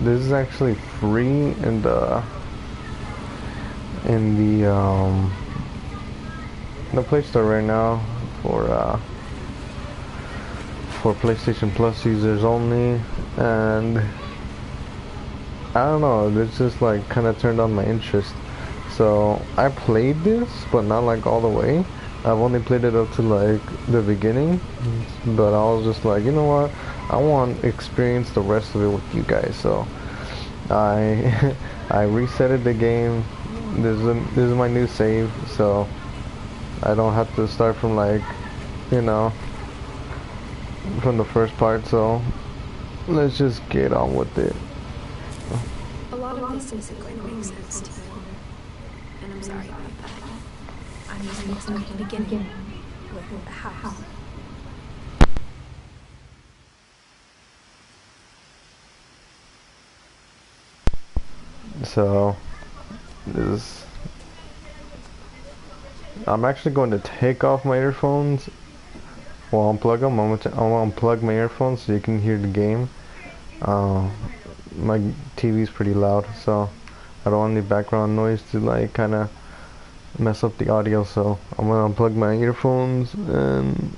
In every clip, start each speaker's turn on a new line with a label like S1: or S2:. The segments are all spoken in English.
S1: this is actually free in the Play Store right now for PlayStation Plus users only, and I don't know, it's just like kind of turned on my interest. So I played this, but not like all the way. I've only played it up to like the beginning, but I was just like, you know what? I want to experience the rest of it with you guys. So I I resetted the game. This is my new save, so I don't have to start from like, you know, from the first part. So let's just get on with it.
S2: A lot of this isn't going to make sense to you, and I'm sorry about that. I'm just going to start at the beginning with the house.
S1: So this I'm actually going to take off my earphones. Well, unplug them. I'm gonna unplug my earphones so you can hear the game. Uh, my TV's pretty loud, so I don't want any background noise to like kind of mess up the audio. So I'm gonna unplug my earphones and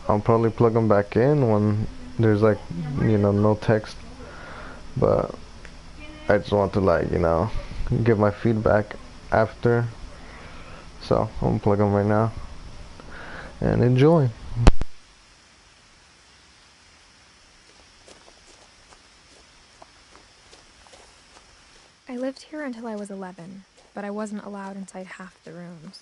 S1: I'll probably plug them back in when there's like, you know, no text. But I just want to like, you know, give my feedback after. So I'm gonna plug them right now and enjoy.
S2: I lived here until I was 11, but I wasn't allowed inside half the rooms.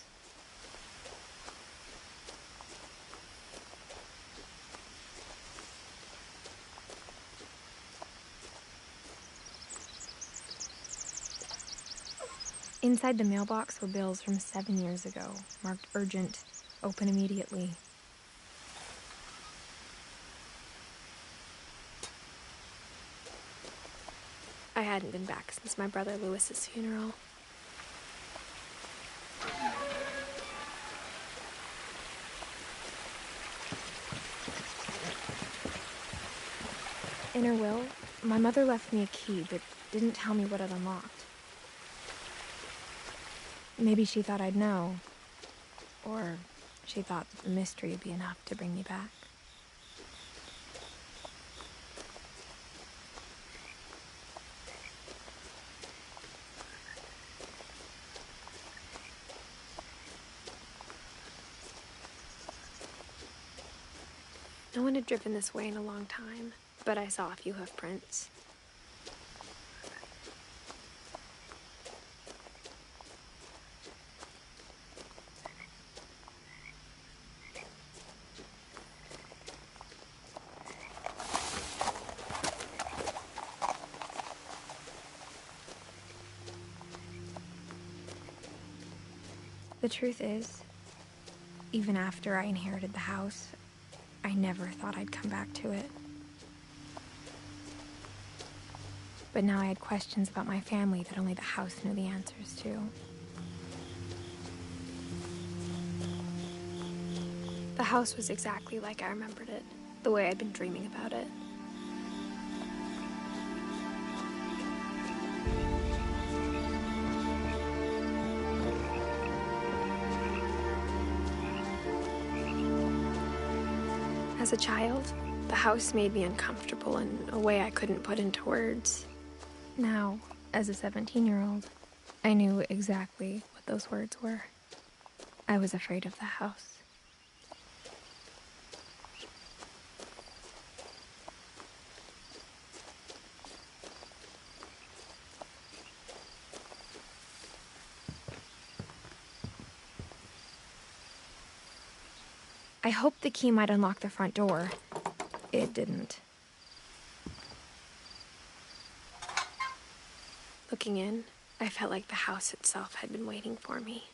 S2: Inside the mailbox were bills from 7 years ago, marked urgent, open immediately. I hadn't been back since my brother Lewis's funeral. In her will, my mother left me a key, but didn't tell me what it unlocked. Maybe she thought I'd know, or she thought the mystery would be enough to bring me back. No one had driven this way in a long time, but I saw a few hoof prints. The truth is, even after I inherited the house, I never thought I'd come back to it. But now I had questions about my family that only the house knew the answers to. The house was exactly like I remembered it, the way I'd been dreaming about it. As a child, the house made me uncomfortable in a way I couldn't put into words. Now, as a 17-year-old, I knew exactly what those words were. I was afraid of the house. I hoped the key might unlock the front door. It didn't. Looking in, I felt like the house itself had been waiting for me.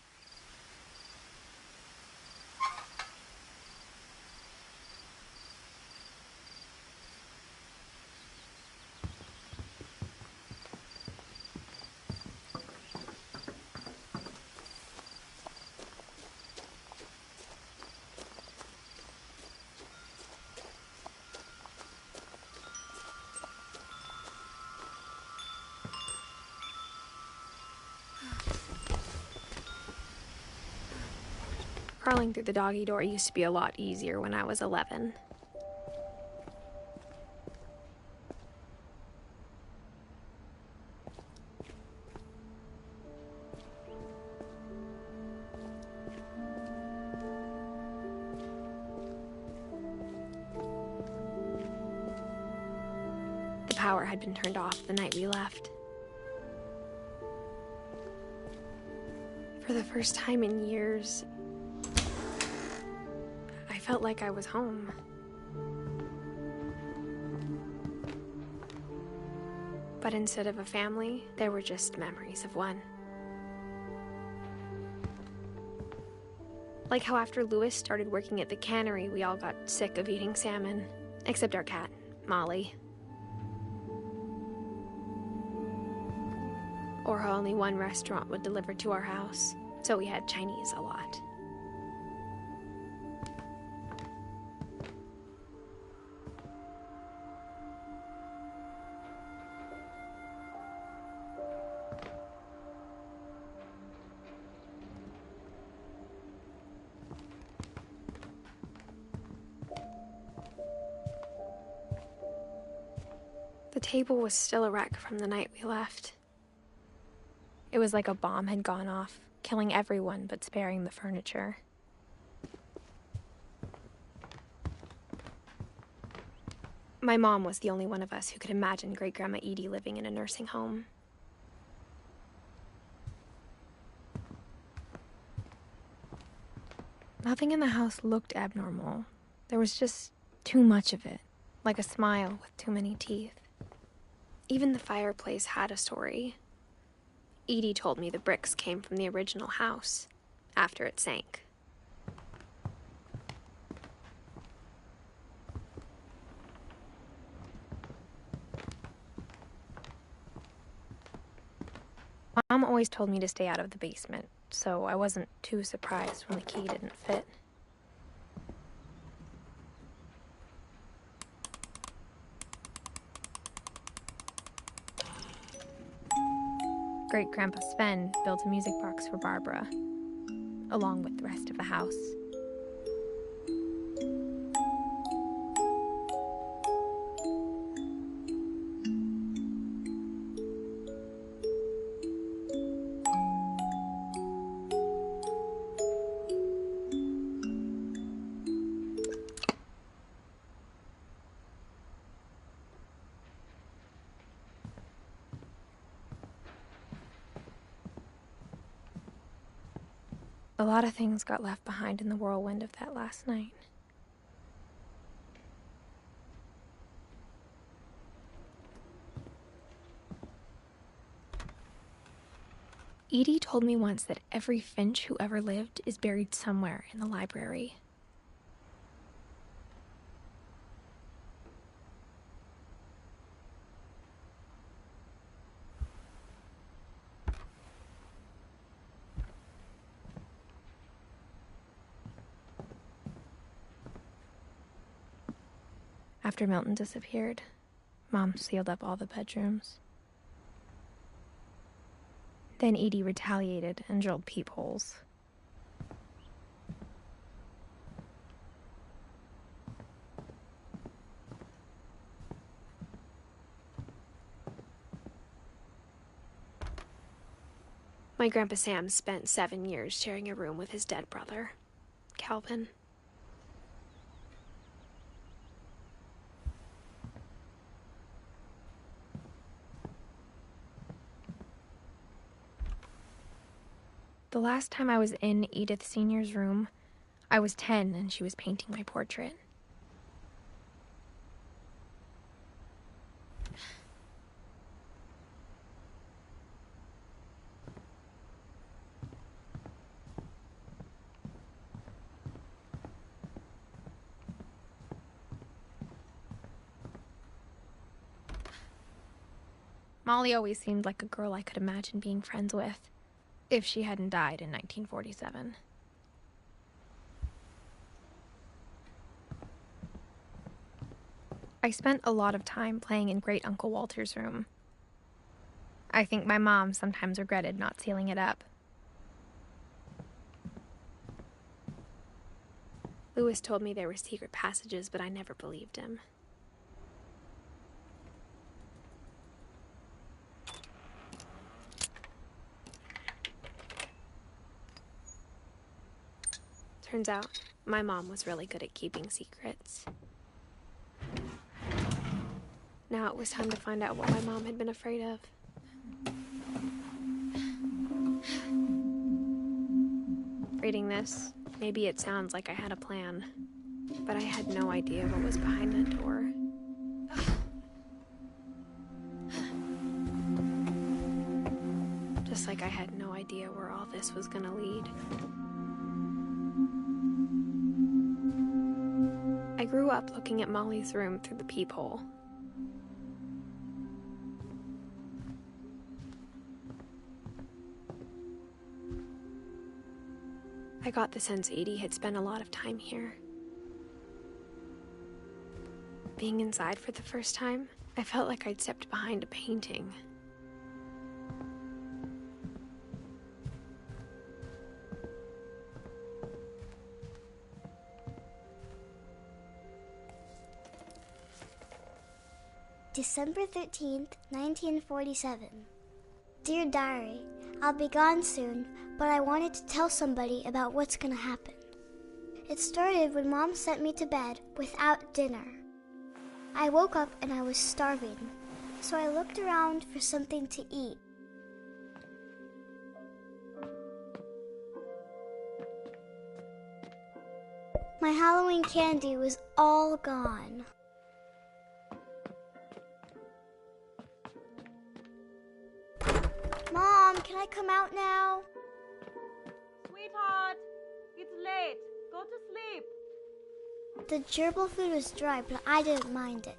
S2: Crawling through the doggy door used to be a lot easier when I was 11. The power had been turned off the night we left. For the first time in years, I felt like I was home. But instead of a family, there were just memories of one. Like how after Lewis started working at the cannery, we all got sick of eating salmon, except our cat, Molly. Or how only one restaurant would deliver to our house, so we had Chinese a lot. The table was still a wreck from the night we left. It was like a bomb had gone off, killing everyone but sparing the furniture. My mom was the only one of us who could imagine Great-Grandma Edie living in a nursing home. Nothing in the house looked abnormal. There was just too much of it, like a smile with too many teeth. Even the fireplace had a story. Edie told me the bricks came from the original house, after it sank. Mom always told me to stay out of the basement, so I wasn't too surprised when the key didn't fit. Great-Grandpa Sven built a music box for Barbara, along with the rest of the house. A lot of things got left behind in the whirlwind of that last night. Edie told me once that every Finch who ever lived is buried somewhere in the library. After Milton disappeared, Mom sealed up all the bedrooms. Then Edie retaliated and drilled peepholes. My Grandpa Sam spent 7 years sharing a room with his dead brother, Calvin. The last time I was in Edith Sr.'s room, I was 10 and she was painting my portrait. Molly always seemed like a girl I could imagine being friends with, if she hadn't died in 1947. I spent a lot of time playing in Great Uncle Walter's room. I think my mom sometimes regretted not sealing it up. Lewis told me there were secret passages, but I never believed him. Turns out, my mom was really good at keeping secrets. Now it was time to find out what my mom had been afraid of. Reading this, maybe it sounds like I had a plan, but I had no idea what was behind that door. Just like I had no idea where all this was gonna lead. I grew up looking at Molly's room through the peephole. I got the sense Edie had spent a lot of time here. Being inside for the first time, I felt like I'd stepped behind a painting.
S3: December 13th, 1947. Dear Diary, I'll be gone soon, but I wanted to tell somebody about what's gonna happen. It started when Mom sent me to bed without dinner. I woke up and I was starving, so I looked around for something to eat. My Halloween candy was all gone. Mom, can I come out now?
S4: Sweetheart, it's late. Go to sleep.
S3: The gerbil food was dry, but I didn't mind it.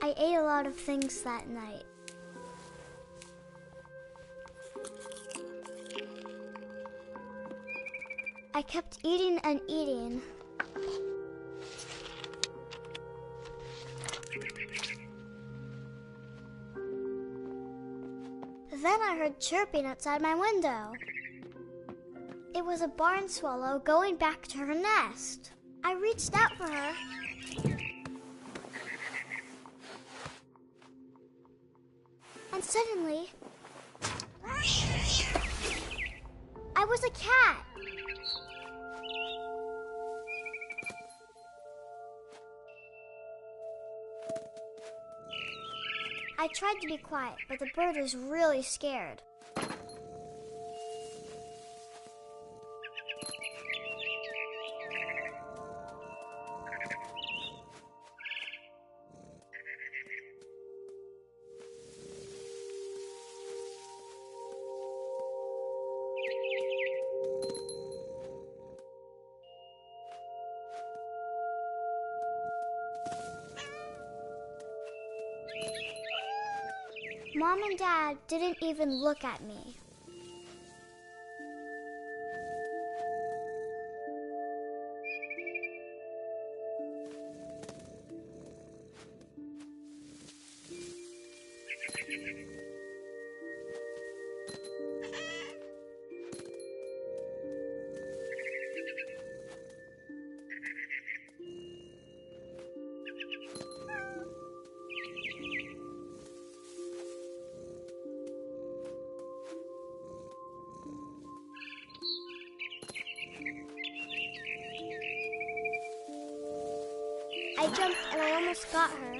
S3: I ate a lot of things that night. I kept eating and eating. Then I heard chirping outside my window. It was a barn swallow going back to her nest. I reached out for her. And suddenly, I was a cat. I tried to be quiet, but the bird was really scared. Mom and Dad didn't even look at me. I jumped and I almost got her.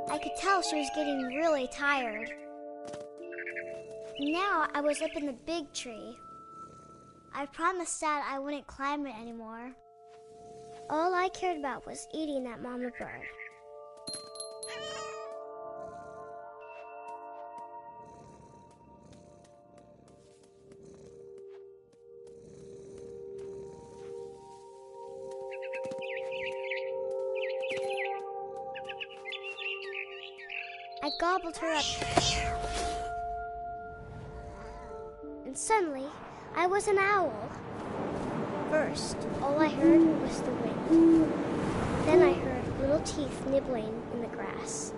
S3: I could tell she was getting really tired. Now I was up in the big tree. I promised Dad I wouldn't climb it anymore. All I cared about was eating that mama bird. I gobbled her up. Suddenly, I was an owl. First, all I heard was the wind. Then I heard little teeth nibbling in the grass.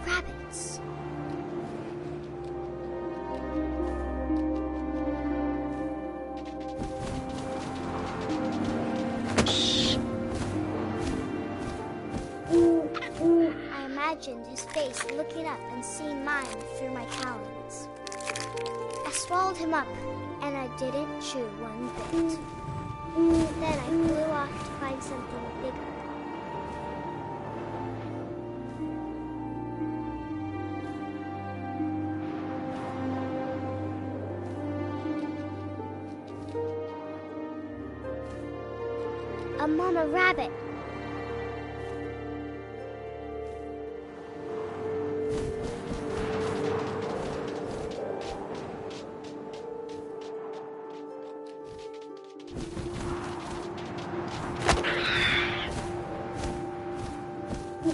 S3: Rabbits. I imagined his face looking up and seeing mine through my talons. I swallowed him up, and I didn't chew one bit. Then I flew off to find something bigger. A mama rabbit.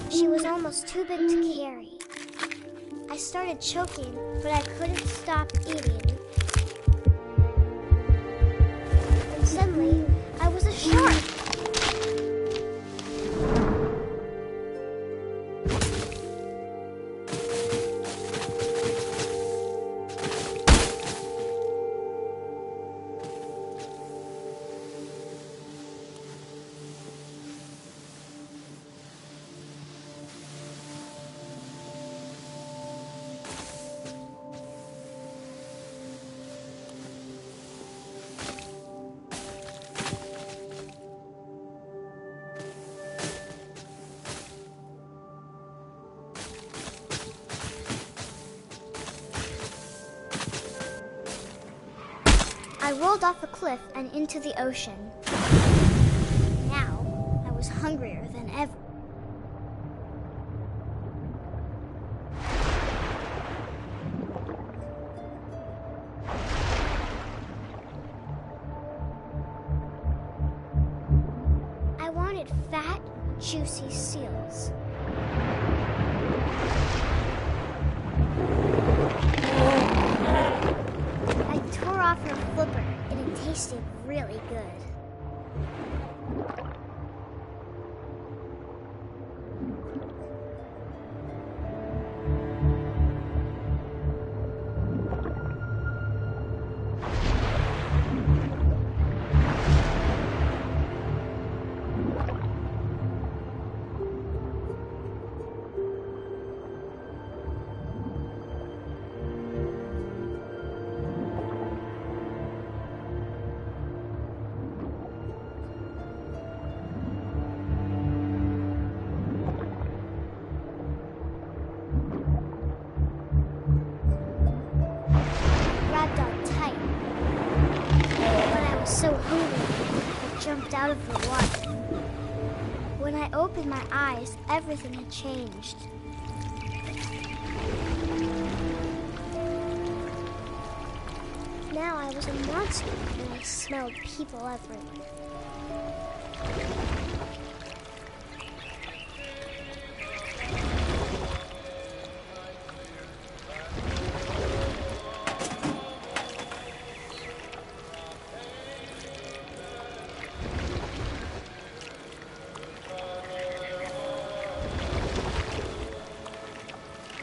S3: She was almost too big to carry. I started choking, but I couldn't stop eating. And suddenly, I was a shark. I rolled off a cliff and into the ocean. Now, I was hungrier than ever. I wanted fat, juicy seals. I tore off her flipper, and it tasted really good. So hungry, I jumped out of the water. When I opened my eyes, everything had changed. Now I was a monster, and I smelled people everywhere.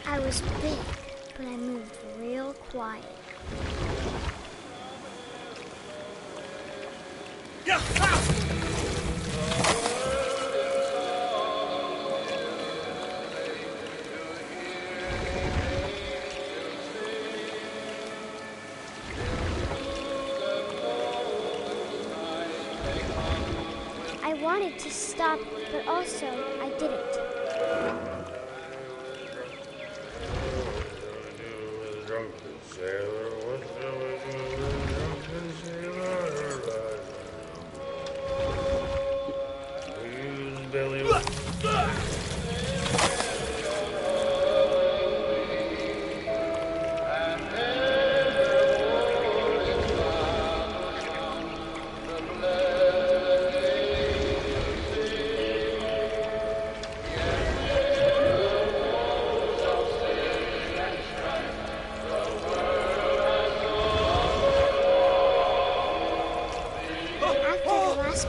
S3: I was big, but I moved real quiet. I wanted to stop, but also I didn't.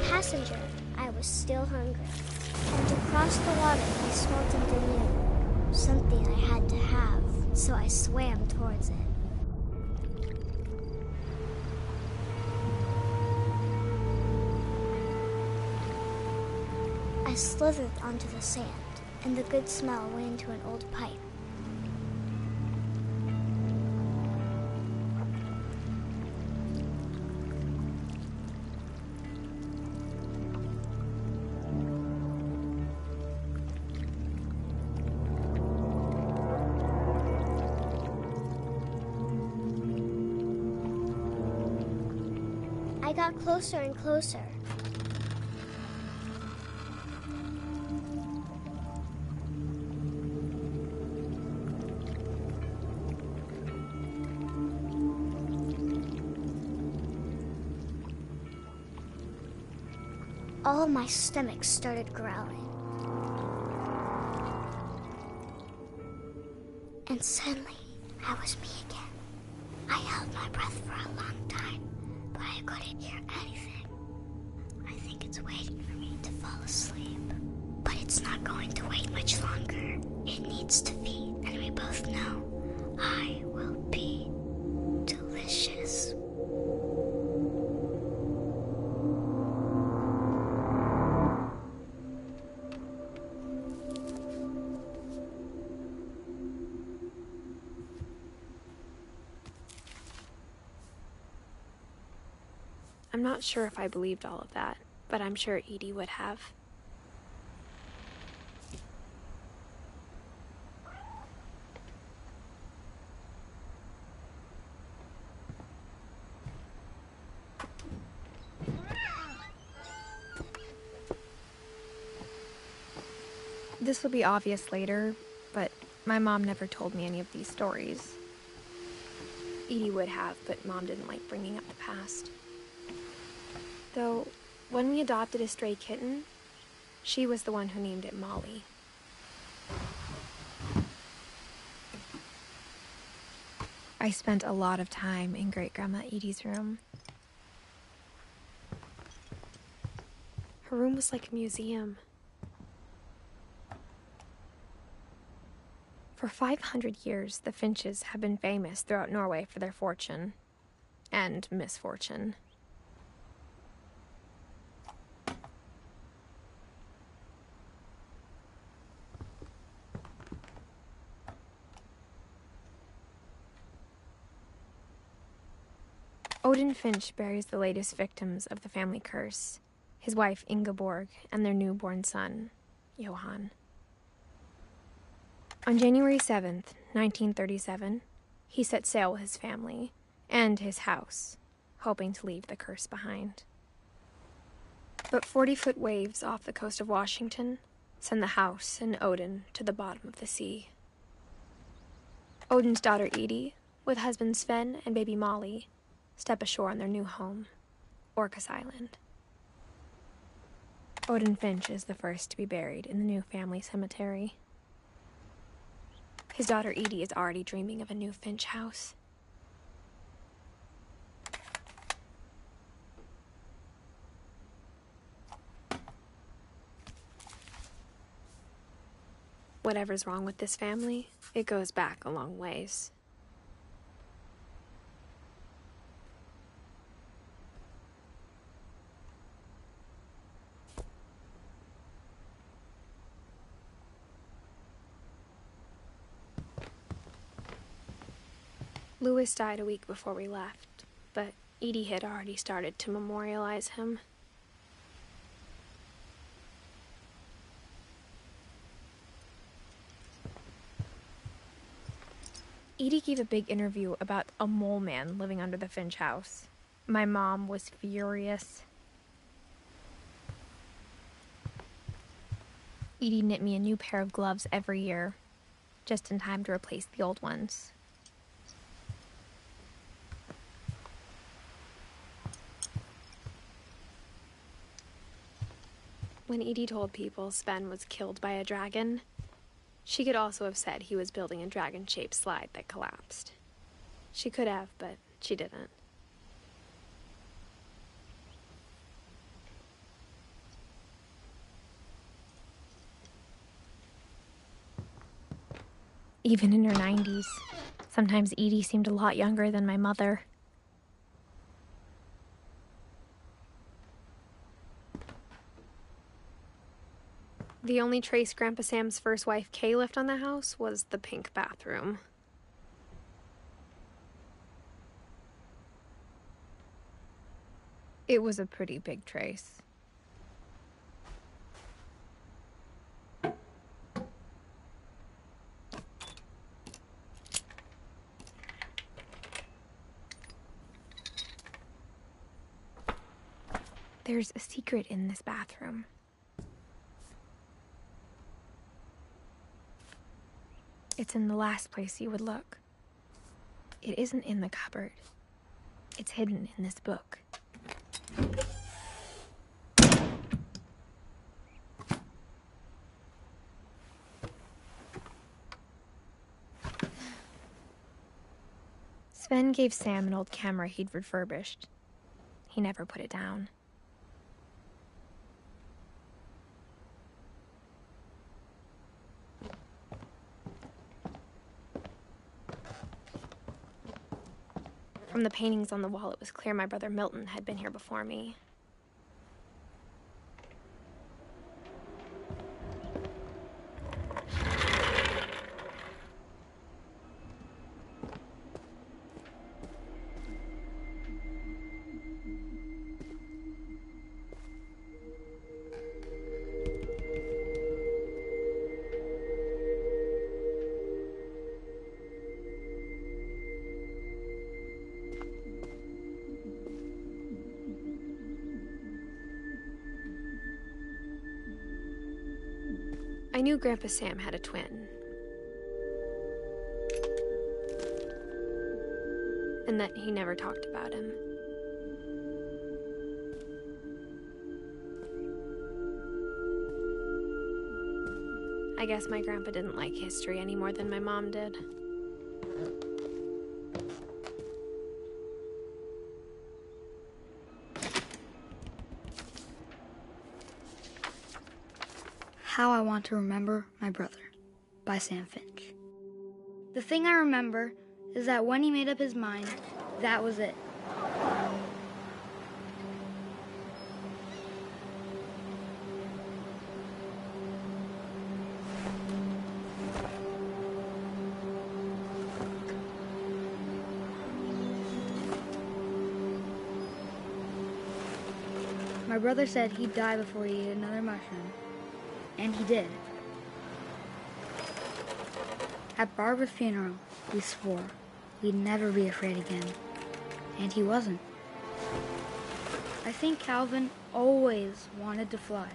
S3: Passenger, I was still hungry. And to cross the water, I smelled something new. Something I had to have, so I swam towards it. I slithered onto the sand, and the good smell went into an old pipe. I got closer and closer. All my stomach started growling. And suddenly, I was me again. I held my breath for a long time, but I couldn't hear anything. I think it's waiting for me to fall asleep. But it's not going to wait much longer. It needs to feed, and we both know I will be delicious.
S2: I'm not sure if I believed all of that, but I'm sure Edie would have. This will be obvious later, but my mom never told me any of these stories. Edie would have, but Mom didn't like bringing up the past. Though, when we adopted a stray kitten, she was the one who named it Molly. I spent a lot of time in Great-Grandma Edie's room. Her room was like a museum. For 500 years, the Finches have been famous throughout Norway for their fortune and misfortune. Odin Finch buries the latest victims of the family curse, his wife Ingeborg and their newborn son, Johan. On January 7th, 1937, he set sail with his family and his house, hoping to leave the curse behind. But 40-foot waves off the coast of Washington send the house and Odin to the bottom of the sea. Odin's daughter Edie, with husband Sven and baby Molly, step ashore on their new home, Orcas Island. Odin Finch is the first to be buried in the new family cemetery. His daughter Edie is already dreaming of a new Finch house. Whatever's wrong with this family, it goes back a long ways. Louis died a week before we left, but Edie had already started to memorialize him. Edie gave a big interview about a mole man living under the Finch house. My mom was furious. Edie knit me a new pair of gloves every year, just in time to replace the old ones. When Edie told people Sven was killed by a dragon, she could also have said he was building a dragon-shaped slide that collapsed. She could have, but she didn't. Even in her 90s, sometimes Edie seemed a lot younger than my mother. The only trace Grandpa Sam's first wife, Kay, left on the house was the pink bathroom. It was a pretty big trace. There's a secret in this bathroom. It's in the last place you would look. It isn't in the cupboard. It's hidden in this book. Sven gave Sam an old camera he'd refurbished. He never put it down. From the paintings on the wall, it was clear my brother Milton had been here before me. I knew Grandpa Sam had a twin. And that he never talked about him. I guess my grandpa didn't like history any more than my mom did.
S5: How I Want to Remember My Brother by Sam Finch. The thing I remember is that when he made up his mind, that was it. My brother said he'd die before he ate another mushroom. And he did. At Barbara's funeral, we swore we'd never be afraid again. And he wasn't. I think Calvin always wanted to fly.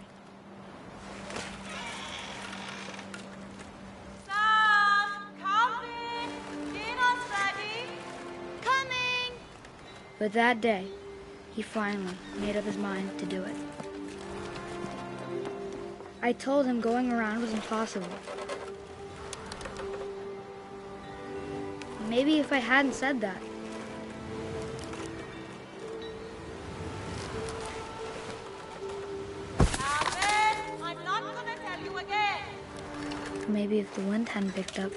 S4: Sam! Calvin! Dinner's ready! Coming!
S5: But that day, he finally made up his mind to do it. I told him going around was impossible. Maybe if I hadn't said that.
S4: Calvin! I'm not gonna tell you again!
S5: Maybe if the wind hadn't picked up.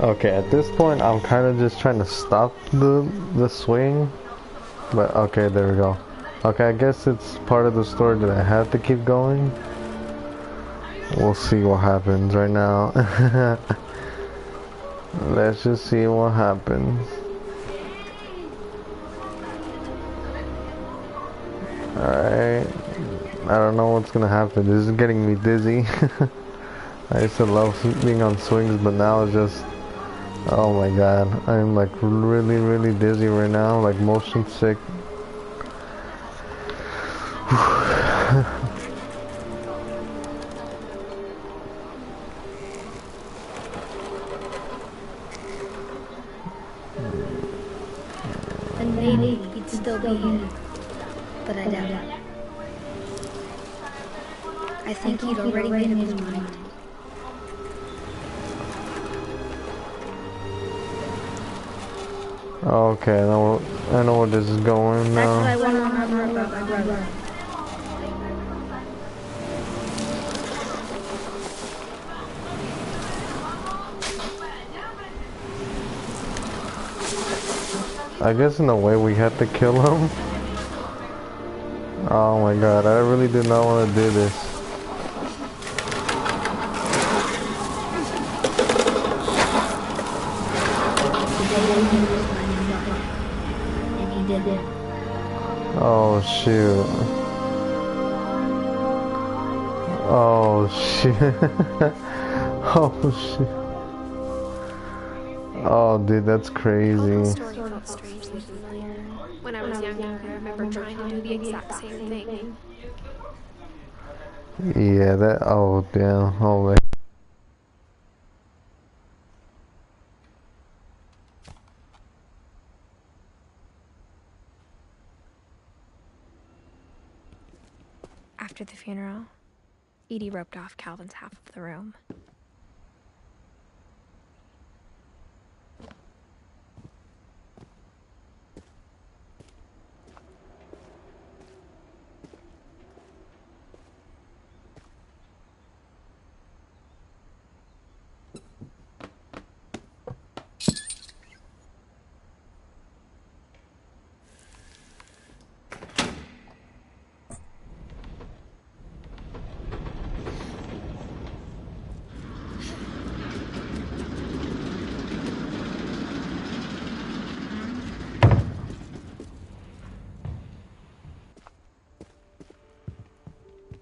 S1: Okay, at this point, I'm kind of just trying to stop the swing. But, okay, there we go. Okay, I guess it's part of the story that I have to keep going. We'll see what happens right now. Let's just see what happens. Alright. I don't know what's gonna happen. This is getting me dizzy. I used to love being on swings, but now it's just... Oh my god. I'm like really, really dizzy right now. Like motion sick.
S5: And maybe he'd still be here. But I doubt it. I think he'd already made up his mind.
S1: Okay, I know where this is going
S5: That's what
S1: now.
S5: I want to remember about my brother.
S1: I guess in a way we had to kill him. Oh my god, I really did not want to do this.
S5: And he did it.
S1: Oh shoot. Oh shit. Oh shit. Oh dude, that's
S2: The
S1: crazy.
S2: story felt strangely familiar. When I was younger, I remember trying to do the exact same thing.
S1: Yeah, that, oh damn, oh man.
S2: After the funeral, Edie roped off Calvin's half of the room.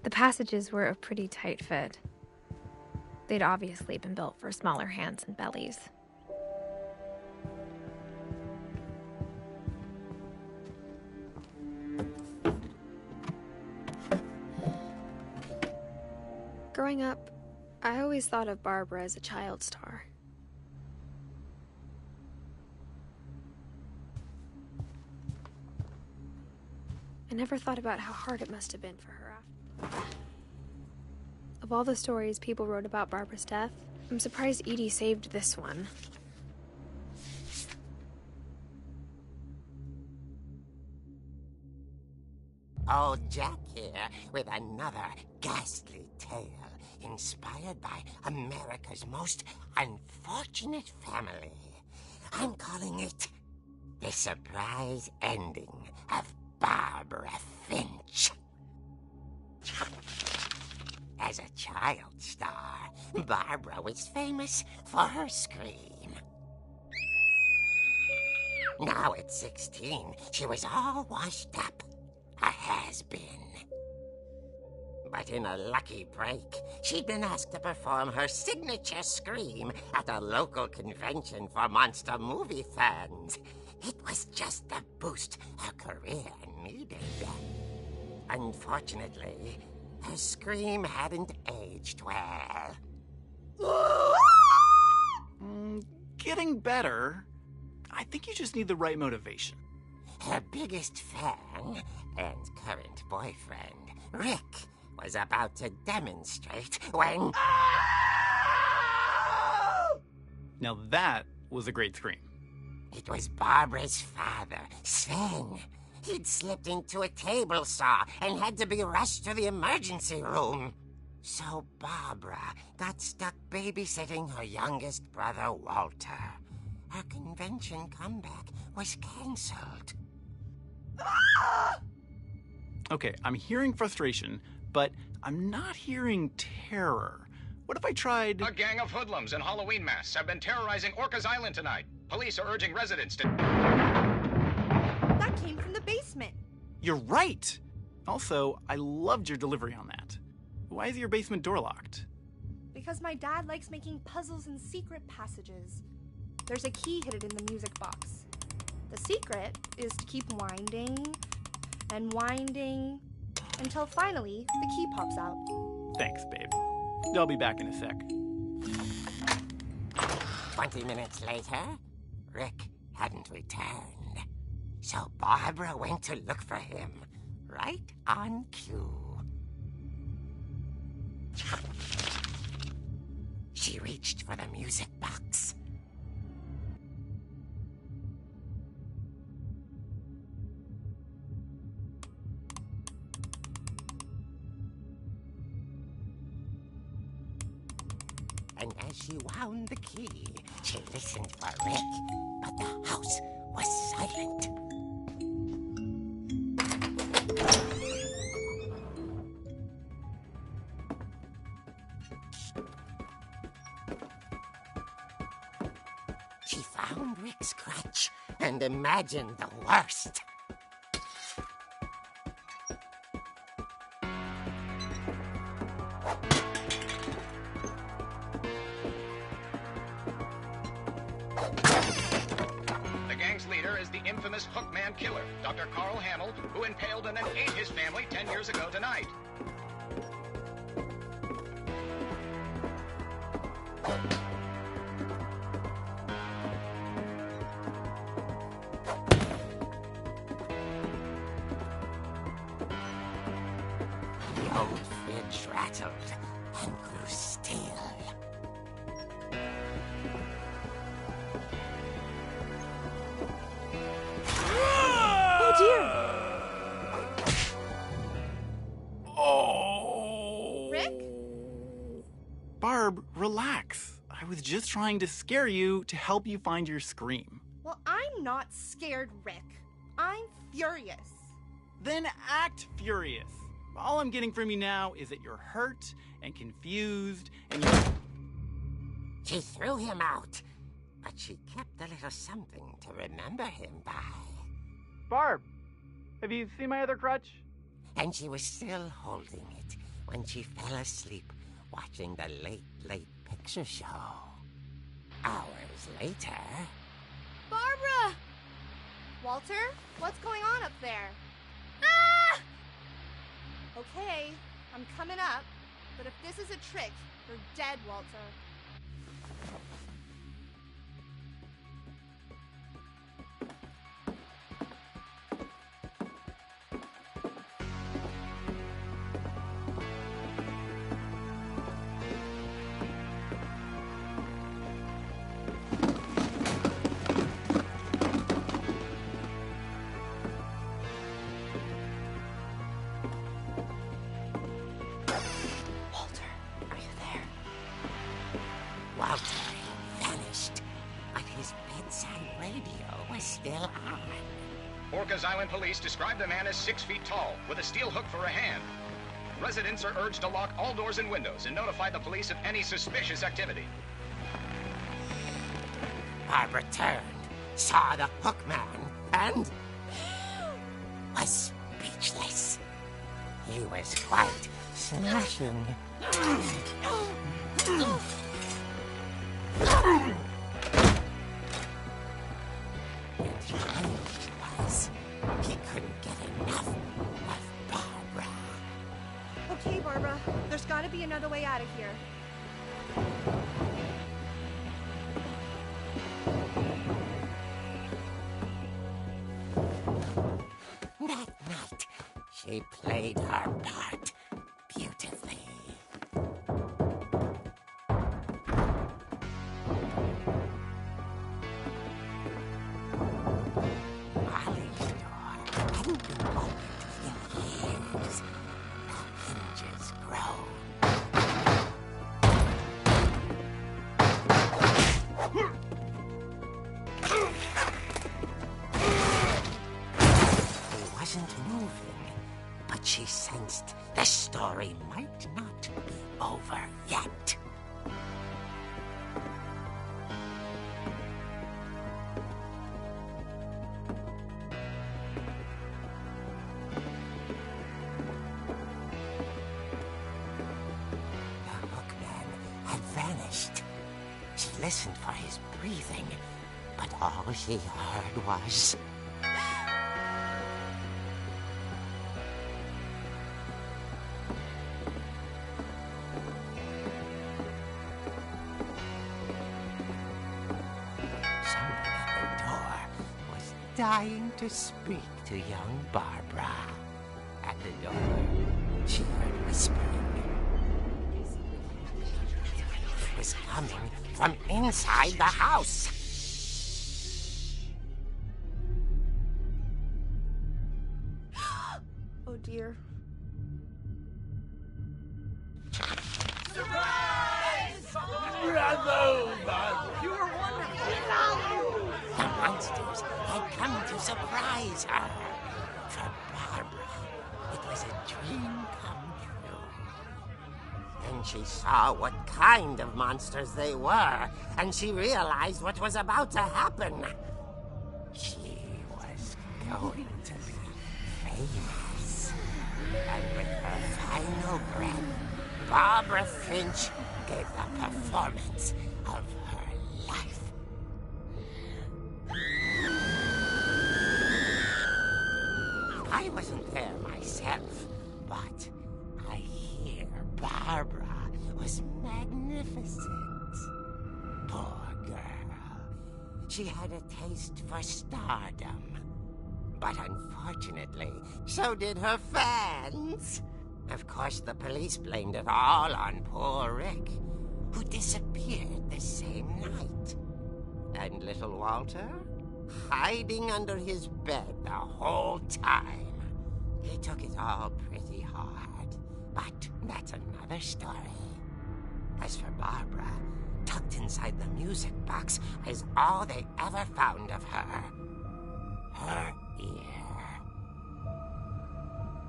S2: The passages were a pretty tight fit. They'd obviously been built for smaller hands and bellies. Growing up, I always thought of Barbara as a child star. I never thought about how hard it must have been for her. Of all the stories people wrote about Barbara's death, I'm surprised Edie saved this one.
S6: Old Jack here with another ghastly tale inspired by America's most unfortunate family. I'm calling it The Surprise Ending of Barbara Finch. As a child star, Barbara was famous for her scream. Now at 16, she was all washed up. A has-been. But in a lucky break, she'd been asked to perform her signature scream at a local convention for monster movie fans. It was just the boost her career needed. Unfortunately, her scream hadn't aged well.
S7: Getting better. I think you just need the right motivation.
S6: Her biggest fan and current boyfriend, Rick, was about to demonstrate when...
S7: Now that was a great scream.
S6: It was Barbara's father, Sven. He'd slipped into a table saw and had to be rushed to the emergency room. So Barbara got stuck babysitting her youngest brother, Walter. Her convention comeback was cancelled.
S7: Okay, I'm hearing frustration, but I'm not hearing terror. What if I tried...
S8: A gang of hoodlums in Halloween masks have been terrorizing Orcas Island tonight. Police are urging residents to...
S4: That came from the basement.
S7: You're right! Also, I loved your delivery on that. Why is your basement door locked?
S4: Because my dad likes making puzzles and secret passages. There's a key hidden in the music box. The secret is to keep winding and winding until finally the key pops out.
S7: Thanks, babe. I'll be back in a sec.
S6: 20 minutes later, Rick hadn't returned. So Barbara went to look for him, right on cue. She reached for the music box. And as she wound the key, she listened for Rick, but the house was silent. She found Rick's crutch and imagined the worst.
S8: The gang's leader is the infamous Hookman killer, Dr. Carl Hamill, who impaled and then ate his family 10 years ago tonight.
S6: The old fridge rattled and grew still.
S4: Oh dear!
S7: Oh!
S4: Rick?
S7: Barb, relax. I was just trying to scare you to help you find your scream.
S4: Well, I'm not scared, Rick. I'm furious.
S7: Then act furious. All I'm getting from you now is that you're hurt and confused and you...
S6: She threw him out, but she kept a little something to remember him by.
S7: Barb, have you seen my other crutch?
S6: And she was still holding it when she fell asleep watching the late picture show. Hours later...
S4: Barbara! Walter, what's going on up there? Ah! Okay, I'm coming up, but if this is a trick, you're dead, Walter.
S6: Walter vanished, but his bedside radio was still on.
S8: Orcas Island police describe the man as 6 feet tall, with a steel hook for a hand. Residents are urged to lock all doors and windows and notify the police of any suspicious activity.
S6: Barbara turned, saw the hook man, and was speechless. He was quite smashing. And he was. He couldn't get enough of Barbara.
S4: Okay, Barbara, there's gotta be another way out of here.
S6: That night, she played her part beautifully. Molly's door hadn't been opened in years. The hinges groaned. wasn't moving, but she sensed the story might not be over yet. The hookman had vanished. She listened for his breathing, but all she heard was... Someone at the door was dying to speak to young Barbara. At the door, she heard whispering. It was coming from inside the house.
S4: Oh dear.
S6: The monsters had come to surprise her. For Barbara, it was a dream come true. Then she saw what kind of monsters they were, and she realized what was about to happen. She was going to be famous. And with her final breath, Barbara Finch gave the performance of her life. I wasn't there myself, but I hear Barbara was magnificent. Poor girl. She had a taste for stardom. But unfortunately, so did her fans. Of course, the police blamed it all on poor Rick, who disappeared the same night. And little Walter? Hiding under his bed the whole time. He took it all pretty hard, but that's another story. As for Barbara, tucked inside the music box is all they ever found of her. Her ear.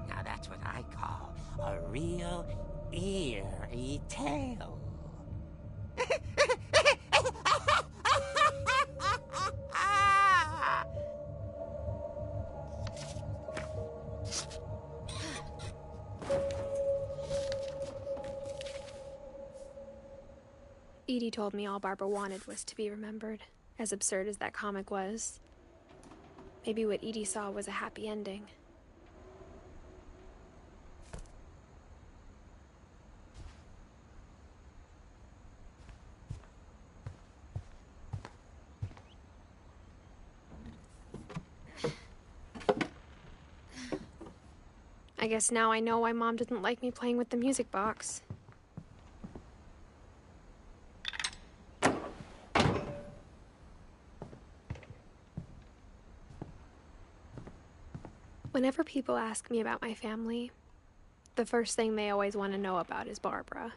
S6: Now that's what I call a real eerie tale.
S2: Edie told me all Barbara wanted was to be remembered, as absurd as that comic was. Maybe what Edie saw was a happy ending. I guess now I know why Mom didn't like me playing with the music box. Whenever people ask me about my family, the first thing they always want to know about is Barbara.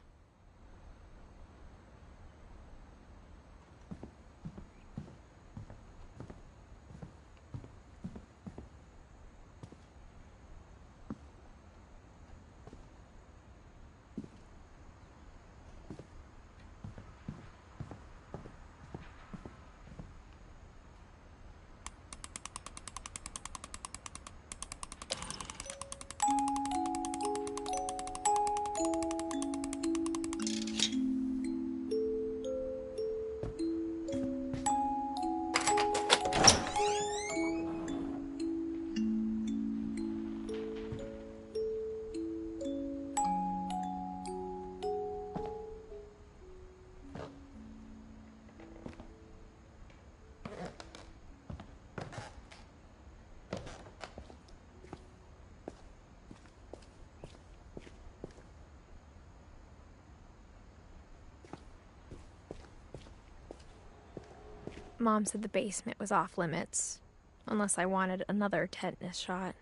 S2: Mom said the basement was off limits, unless I wanted another tetanus shot.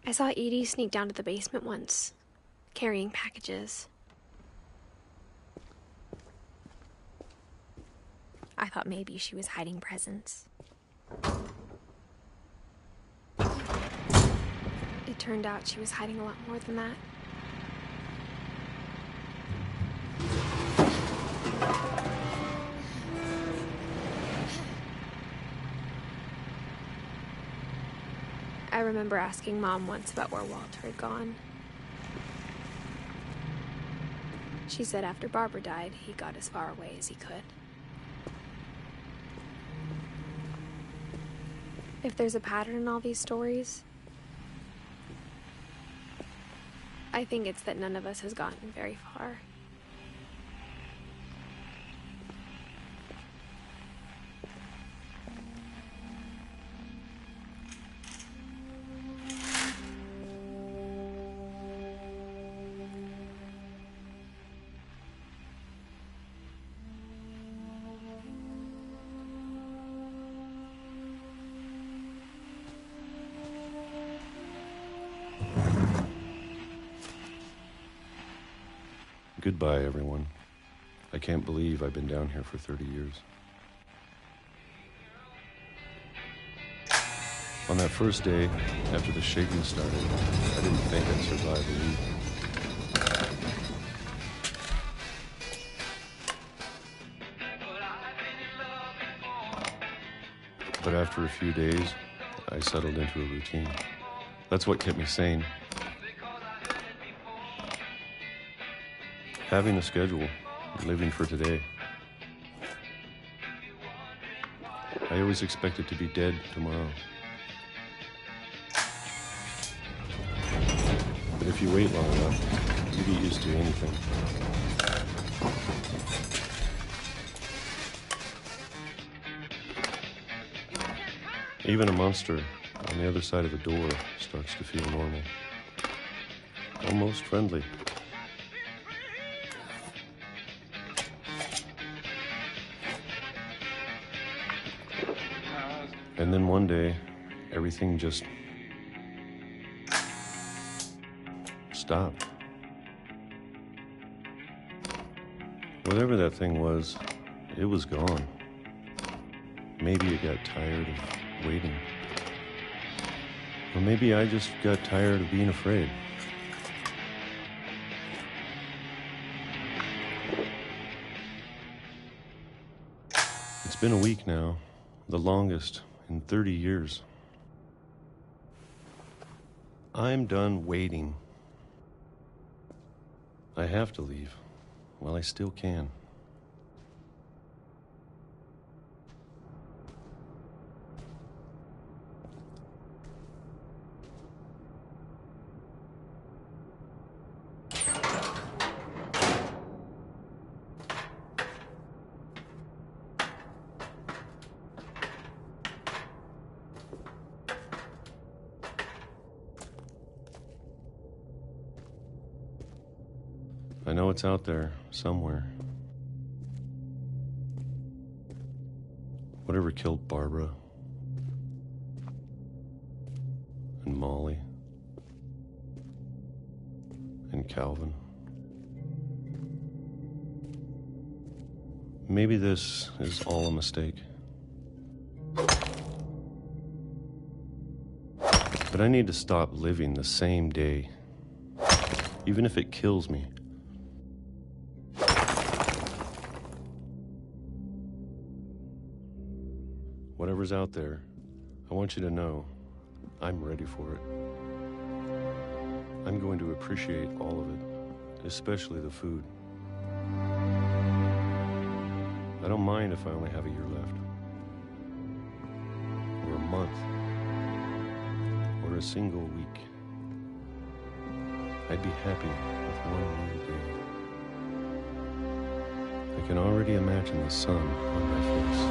S2: I saw Edie sneak down to the basement once, carrying packages. I thought maybe she was hiding presents. It turned out she was hiding a lot more than that. I remember asking Mom once about where Walter had gone. She said after Barbara died, he got as far away as he could. If there's a pattern in all these stories, I think it's that none of us has gotten very far.
S9: Goodbye, everyone. I can't believe I've been down here for 30 years. On that first day, after the shaking started, I didn't think I'd survive a week. But after a few days, I settled into a routine. That's what kept me sane. Having a schedule, living for today. I always expected to be dead tomorrow. But if you wait long enough, you get used to anything. Even a monster on the other side of the door starts to feel normal. Almost friendly. And then one day, everything just stopped. Whatever that thing was, it was gone. Maybe it got tired of waiting. Or maybe I just got tired of being afraid. It's been a week now, the longest in 30 years. I'm done waiting. I have to leave while I still can. I know it's out there, somewhere. Whatever killed Barbara and Molly and Calvin. Maybe this is all a mistake. But I need to stop living the same day, even if it kills me. Whatever's out there, I want you to know I'm ready for it. I'm going to appreciate all of it, especially the food. I don't mind if I only have a year left, or a month, or a single week. I'd be happy with one new day. I can already imagine the sun on my face.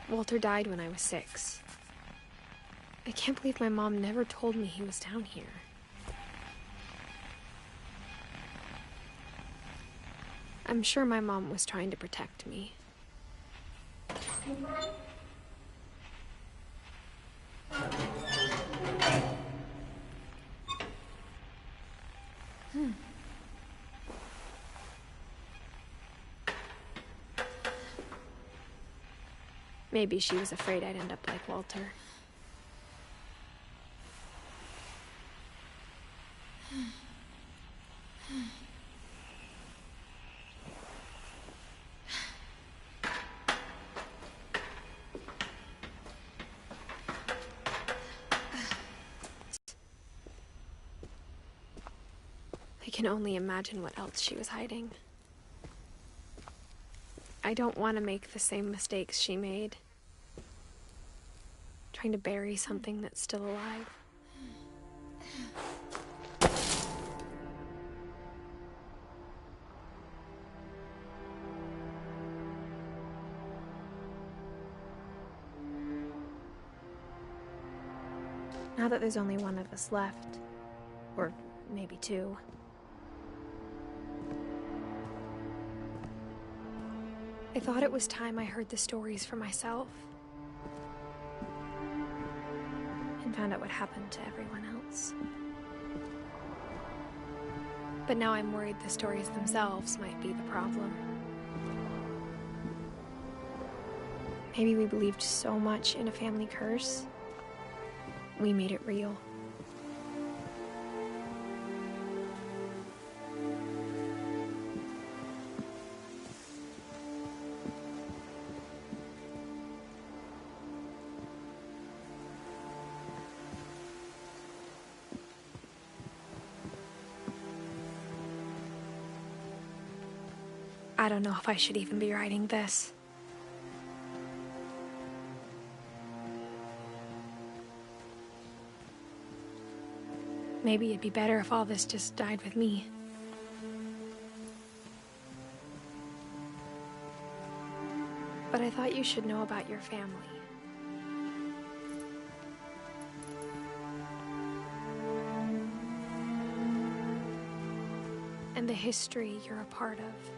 S2: Walter died when I was 6. I can't believe my mom never told me he was down here. I'm sure my mom was trying to protect me. Maybe she was afraid I'd end up like Walter. I can only imagine what else she was hiding. I don't want to make the same mistakes she made. Trying to bury something that's still alive. Now that there's only one of us left, or maybe two, I thought it was time I heard the stories for myself and found out what happened to everyone else. But now I'm worried the stories themselves might be the problem. Maybe we believed so much in a family curse, we made it real. I don't know if I should even be writing this. Maybe it'd be better if all this just died with me. But I thought you should know about your family. And the history you're a part of.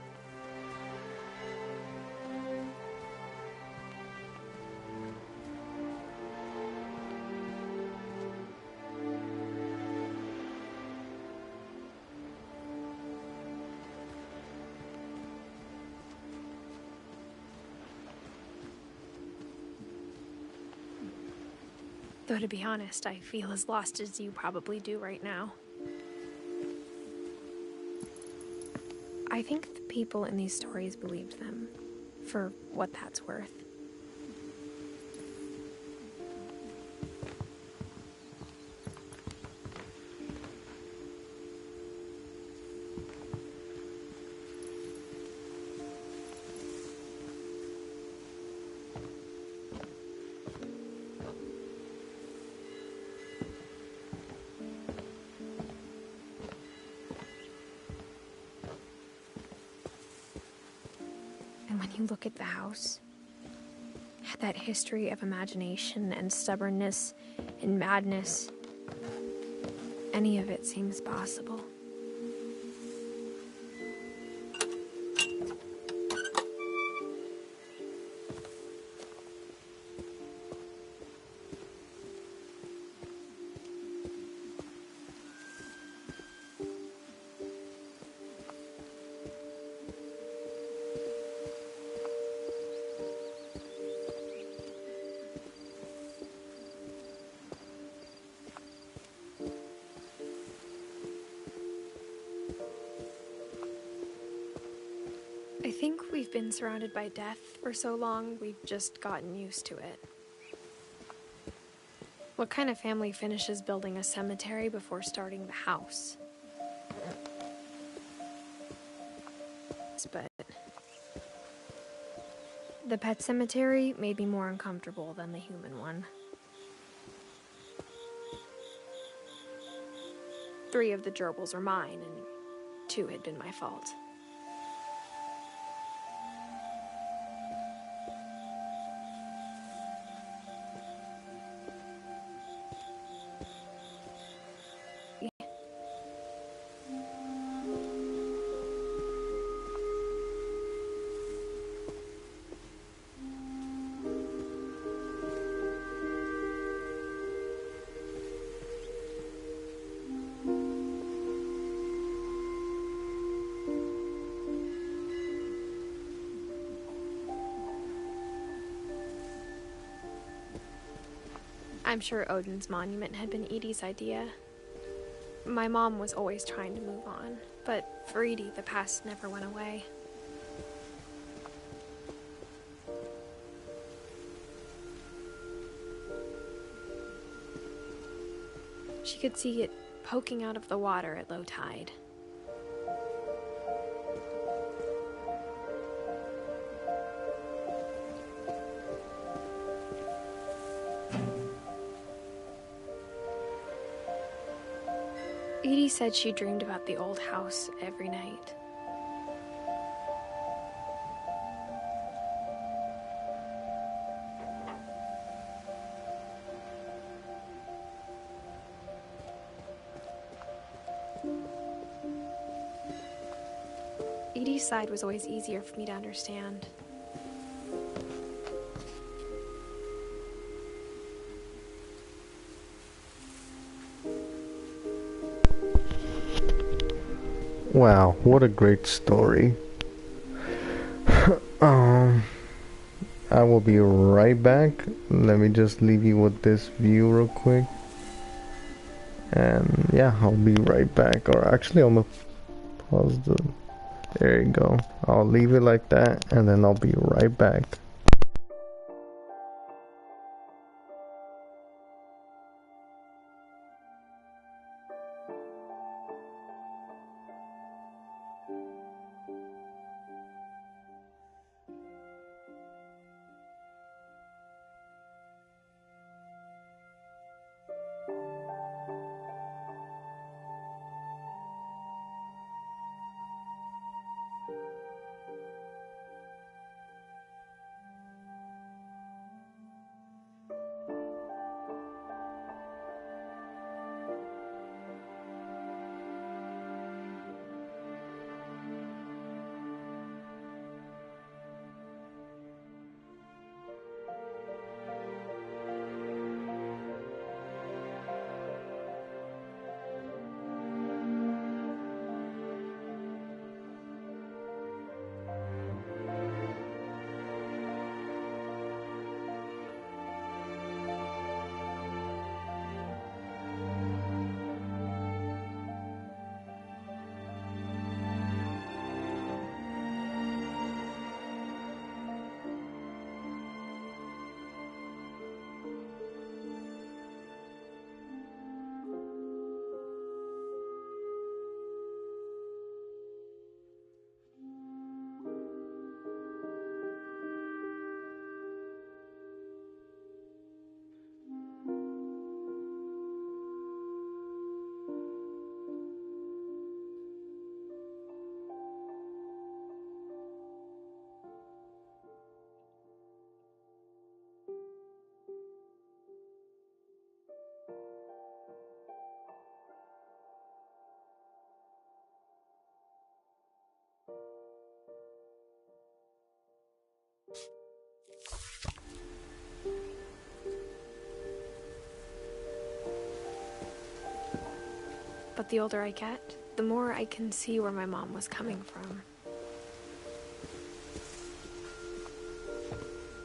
S2: Though to be honest, I feel as lost as you probably do right now. I think the people in these stories believed them, for what that's worth. And when you look at the house, that history of imagination and stubbornness and madness, any of it seems possible. I think we've been surrounded by death for so long, we've just gotten used to it. What kind of family finishes building a cemetery before starting the house? But the pet cemetery made me more uncomfortable than the human one. 3 of the gerbils are mine, and 2 had been my fault. I'm sure Odin's monument had been Edie's idea. My mom was always trying to move on, but for Edie, the past never went away. She could see it poking out of the water at low tide. Edie said she dreamed about the old house every night. Edie's side was always easier for me to understand.
S1: Wow, what a great story. I will be right back. Let me just leave you with this view real quick. And yeah, I'll be right back. Or actually, I'm gonna pause the... There you go. I'll leave it like that, and then I'll be right back.
S2: But the older I get, the more I can see where my mom was coming from.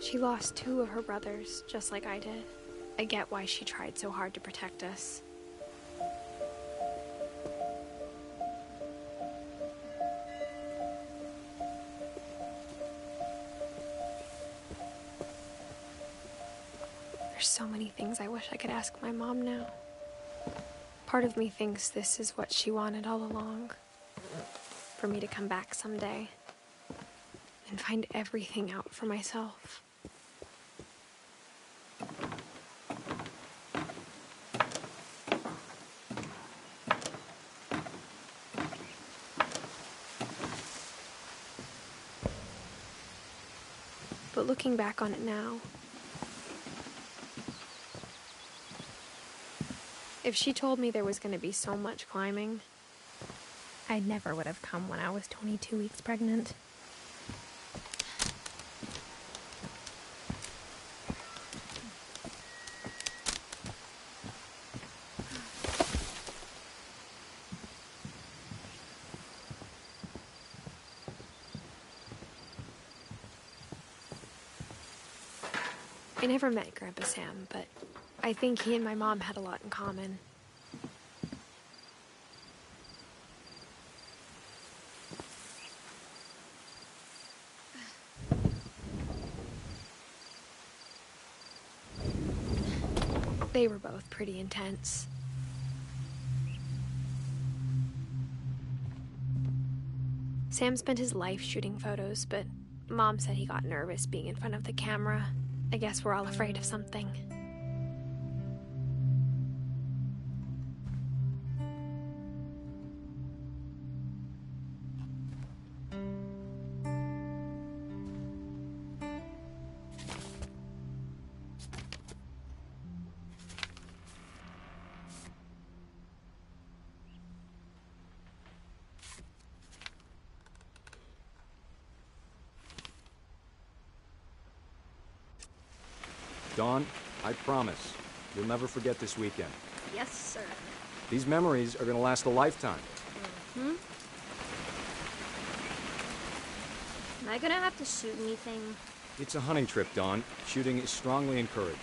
S2: She lost 2 of her brothers, just like I did. I get why she tried so hard to protect us. There's so many things I wish I could ask my mom now. Part of me thinks this is what she wanted all along. For me to come back someday and find everything out for myself. But looking back on it now, if she told me there was going to be so much climbing, I never would have come when I was 22 weeks pregnant. I never met Grandpa Sam, but I think he and my mom had a lot in common. They were both pretty intense. Sam spent his life shooting photos, but Mom said he got nervous being in front of the camera. I guess we're all afraid of something.
S10: Dawn, I promise, you'll never forget this weekend.
S5: Yes, sir.
S10: These memories are gonna last a lifetime.
S5: Hmm? Am I gonna have to shoot anything?
S10: It's a hunting trip, Dawn. Shooting is strongly encouraged.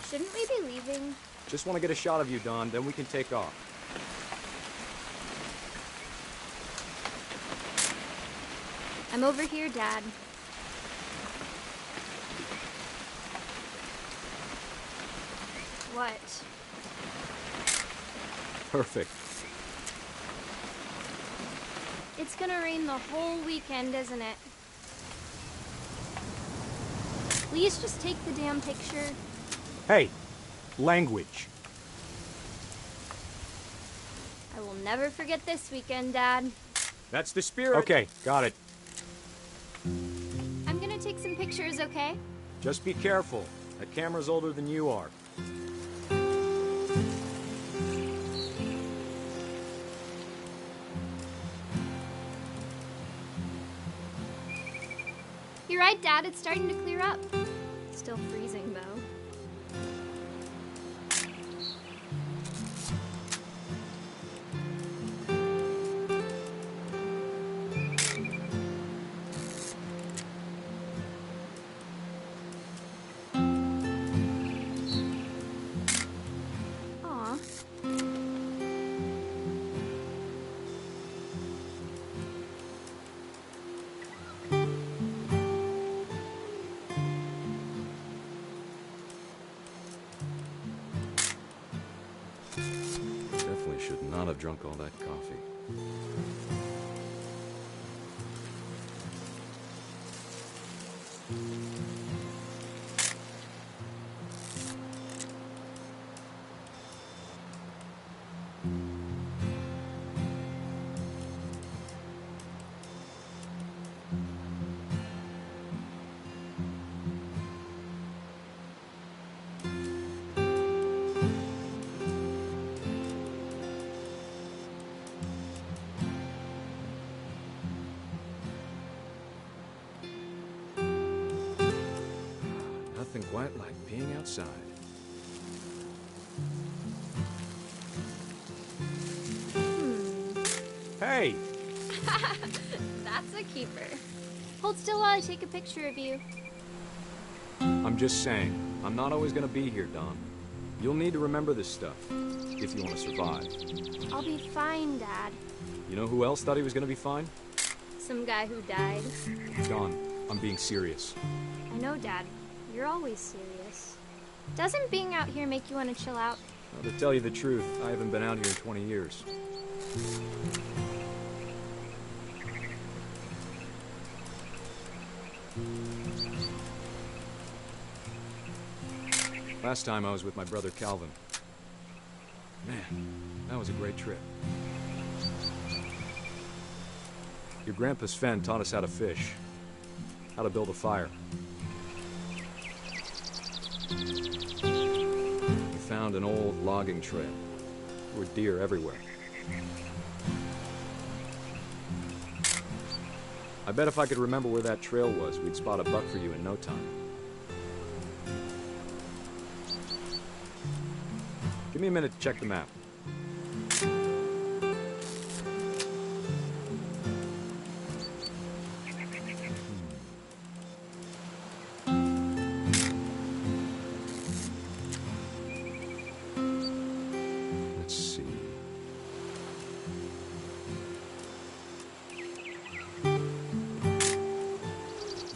S5: Shouldn't we be leaving?
S10: Just want to get a shot of you, Dawn, then we can take off.
S5: I'm over here, Dad. What?
S10: Perfect.
S5: It's gonna rain the whole weekend, isn't it? Please just take the damn picture.
S10: Hey, language.
S5: I will never forget this weekend, Dad.
S10: That's the spirit. Okay, got it.
S5: I'm gonna take some pictures, okay?
S10: Just be careful. That camera's older than you are.
S5: You're right, Dad. It's starting to clear up. Still freezing, though. Aw.
S10: Definitely should not have drunk all that coffee. Nothing quite like being outside. Hey!
S5: That's a keeper. Hold still while I take a picture of you.
S10: I'm just saying, I'm not always gonna be here, Don. You'll need to remember this stuff, if you want to survive.
S5: I'll be fine, Dad.
S10: You know who else thought he was gonna be fine?
S5: Some guy who died.
S10: Don, I'm being serious.
S5: I know, Dad. You're always serious. Doesn't being out here make you want to chill out?
S10: Well, to tell you the truth, I haven't been out here in 20 years. Last time I was with my brother Calvin. Man, that was a great trip. Your grandpa Sven taught us how to fish, how to build a fire. We found an old logging trail. There were deer everywhere. I bet if I could remember where that trail was, we'd spot a buck for you in no time. Give me a minute to check the map.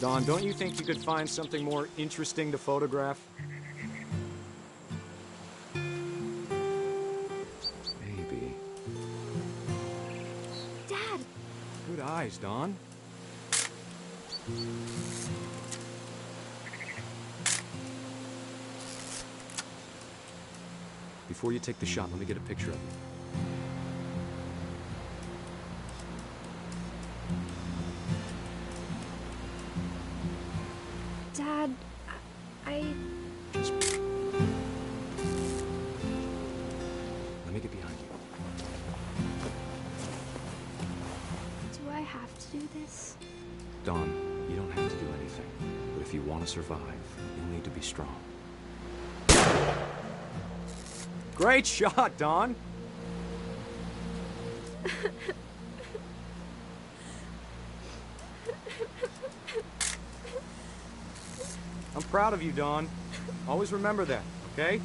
S10: Don, don't you think you could find something more interesting to photograph? Maybe.
S4: Dad!
S10: Good eyes, Don. Before you take the shot, let me get a picture of you.
S2: Dad, I...
S10: Just... Let me get behind you.
S2: Do I have to do this?
S10: Don, you don't have to do anything. But if you want to survive, you'll need to be strong. Great shot, Don! I'm proud of you, Don. Always remember that, okay?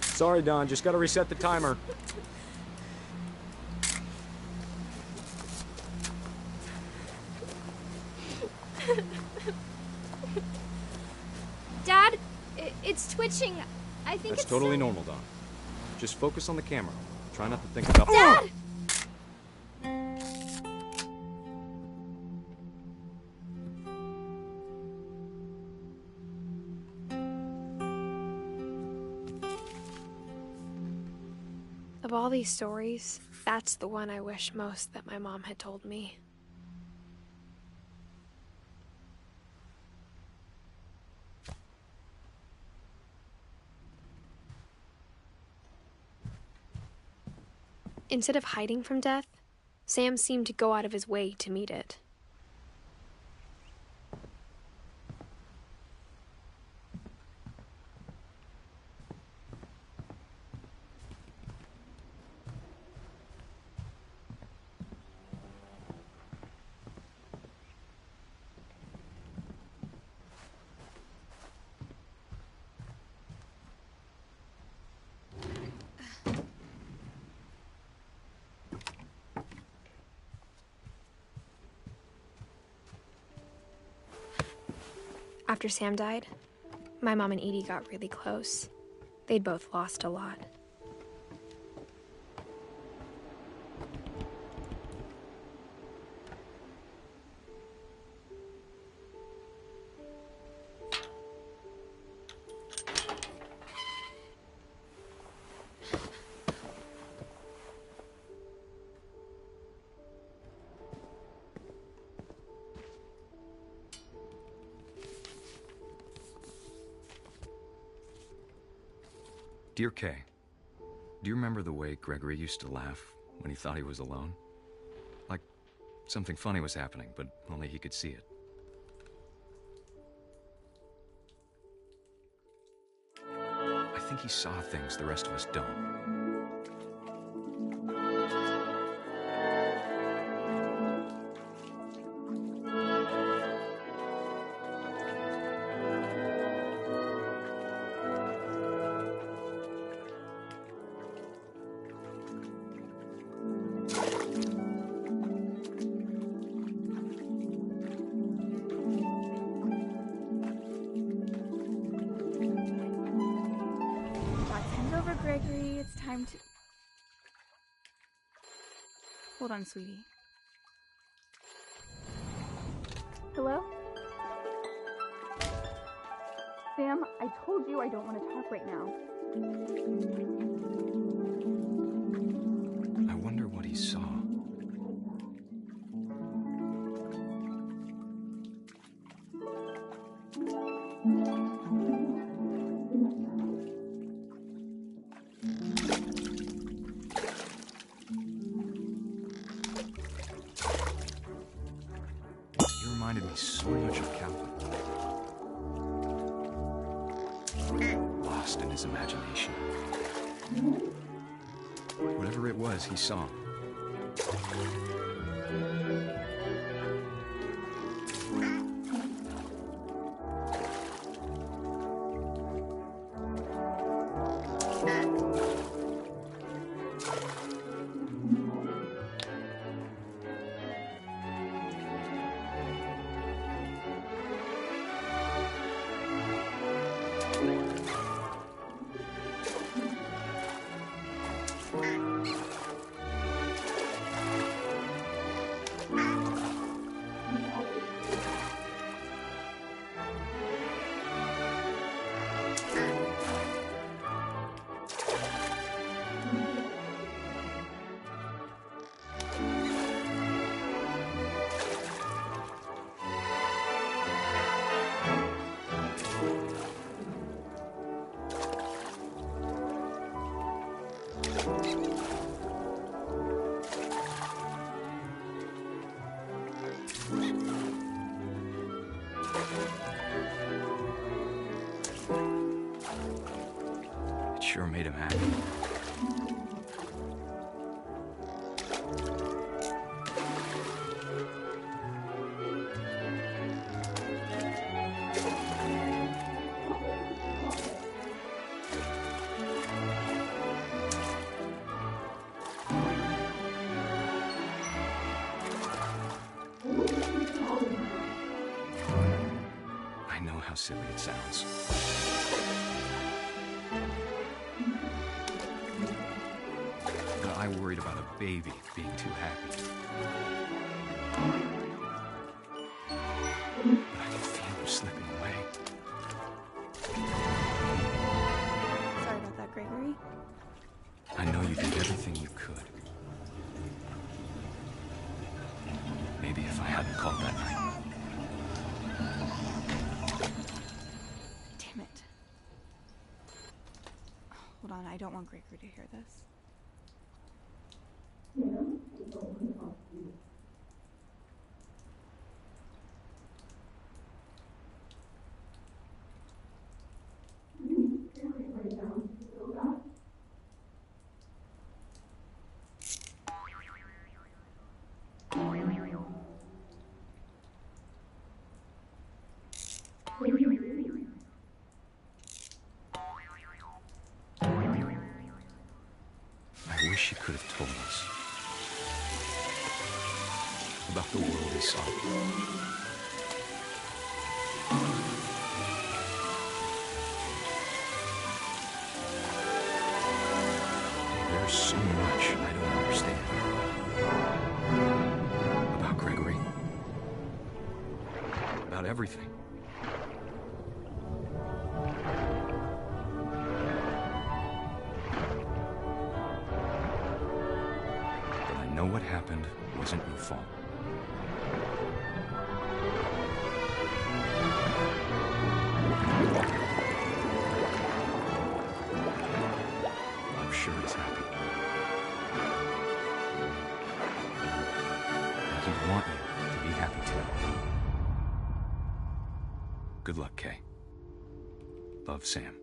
S10: Sorry, Don. Just gotta reset the timer.
S2: Dad, it's twitching. I think
S10: That's
S2: it's
S10: totally normal, Don. Just focus on the camera. Try not to think about...
S2: Dad! Of all these stories, that's the one I wish most that my mom had told me. Instead of hiding from death, Sam seemed to go out of his way to meet it. After Sam died, my mom and Edie got really close. They'd both lost a lot.
S10: Dear Kay, do you remember the way Gregory used to laugh when he thought he was alone? Like something funny was happening, but only he could see it. I think he saw things the rest of us don't.
S11: Gregory, it's time to... Hold on, sweetie. Hello? Sam, I told you I don't want to talk right now.
S10: I wonder what he saw. Reminded me so much of Calvin. Lost in his imagination. Whatever it was, he saw. sure made him happy. I know how silly it sounds. But I worried about a baby being too happy. But I can feel him slipping away.
S11: Sorry about that, Gregory.
S10: I know you did everything you could. Maybe if I hadn't called that night.
S11: Damn it. Hold on, I don't want Gregory to hear this.
S10: I wish he could have told us about the world he saw. There's so much I don't understand about Gregory, about everything. Know what happened wasn't your fault. I'm sure he's happy. And he'd want you to be happy too. Good luck, Kay. Love, Sam.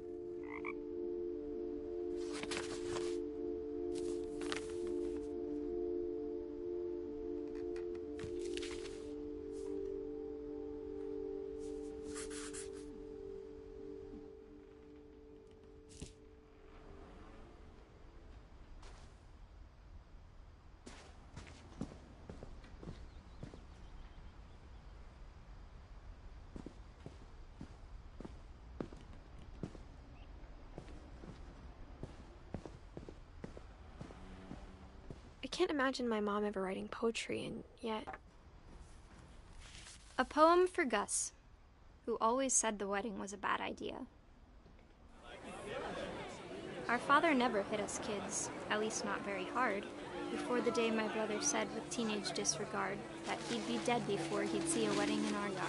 S2: I can't imagine my mom ever writing poetry, and yet...
S12: A poem for Gus, who always said the wedding was a bad idea. Our father never hit us kids, at least not very hard, before the day my brother said with teenage disregard that he'd be dead before he'd see a wedding in our yard.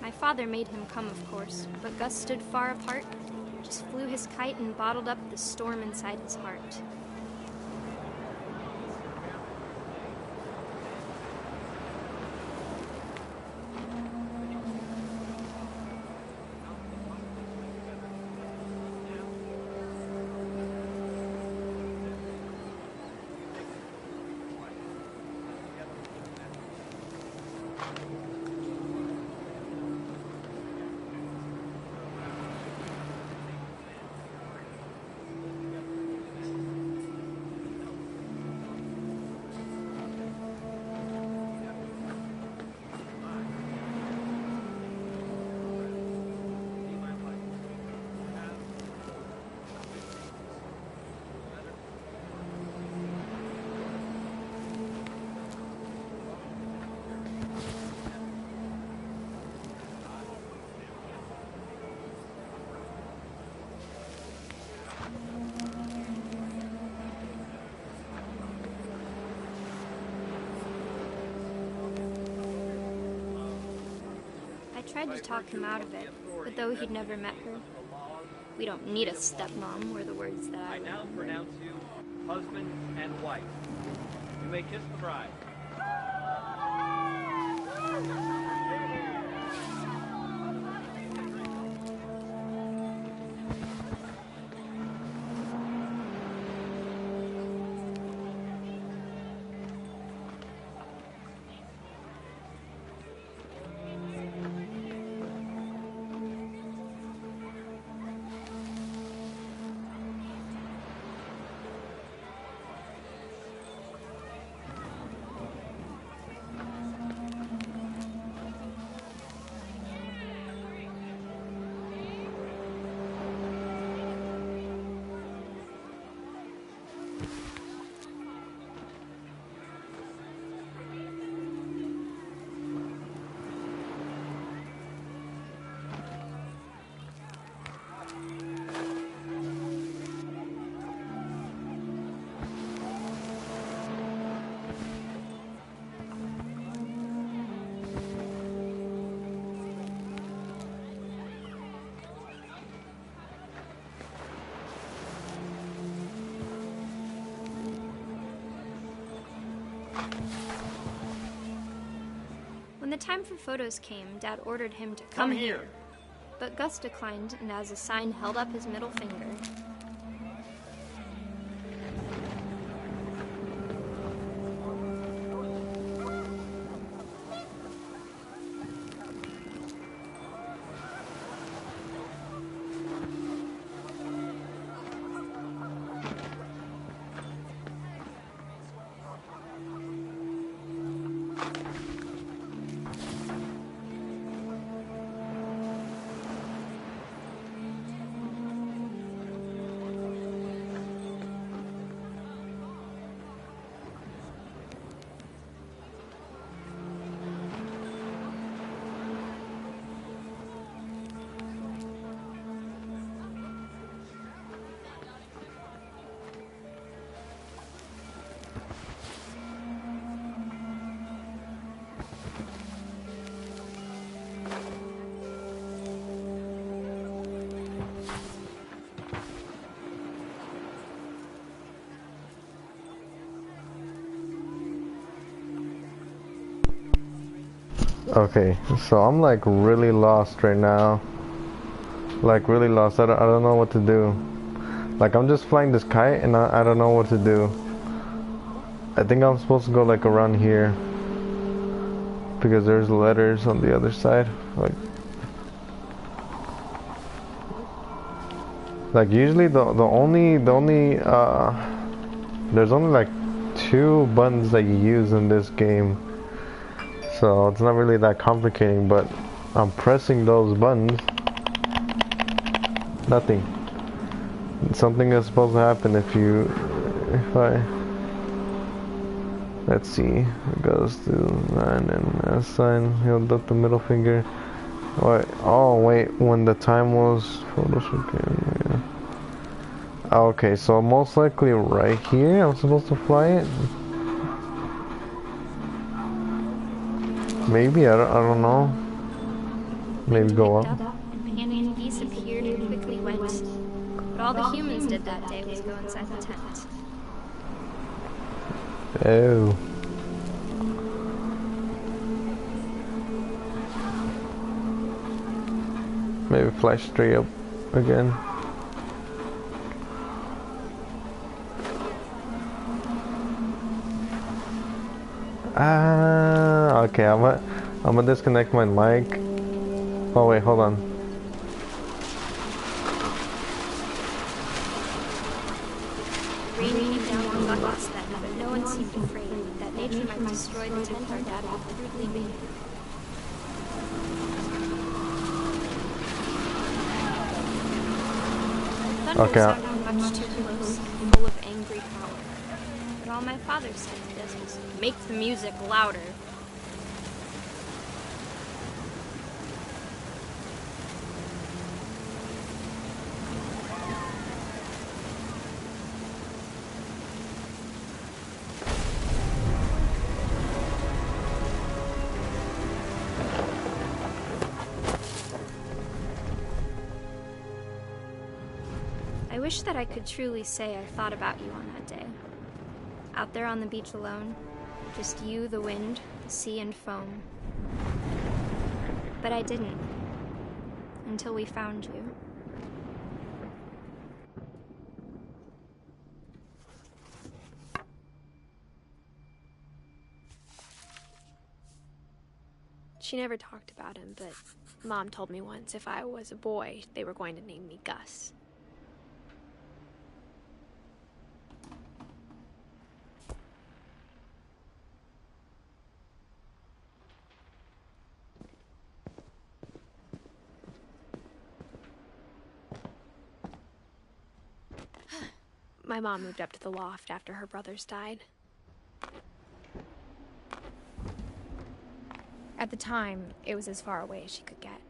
S12: My father made him come, of course, but Gus stood far apart, just flew his kite and bottled up the storm inside his heart. tried to talk him out of it, but though he'd never met her, "We don't need a stepmom," were the words that I
S13: now
S12: remembered.
S13: pronounce you husband and wife. You may kiss the bride.
S12: When the time for photos came, Dad ordered him to come here. But Gus declined, and as a sign held up his middle finger.
S1: Okay, so I'm like really lost right now. Like really lost. I don't know what to do. Like I'm just flying this kite and I don't know what to do. I think I'm supposed to go like around here because there's letters on the other side. Like usually the only there's only like 2 buttons that you use in this game. So it's not really that complicating, but I'm pressing those buttons. Nothing. Something is supposed to happen if I... Let's see. It goes to 9 and S sign. Held up the middle finger. Wait. Oh wait, when the time was... Yeah. Okay, so most likely right here I'm supposed to fly it. Maybe, I don't know. Maybe go up.
S12: And Panning disappeared and quickly went. But all the humans did that day was go inside the tent.
S1: Oh. Maybe fly straight up again. Okay, I'm gonna disconnect my mic. Oh wait, hold on.
S12: Rain came down on buckets that night, but no one seemed afraid that nature might destroy the tent our dad had crudely made. Thunder sounded much too close and full of angry power. But all my father said to this was, "Make the music louder." I wish that I could truly say I thought about you on that day. Out there on the beach alone, just you, the wind, the sea, and foam. But I didn't. Until we found you.
S2: She never talked about him, but Mom told me once if I was a boy, they were going to name me Gus. My mom moved up to the loft after her brothers died. At the time, it was as far away as she could get.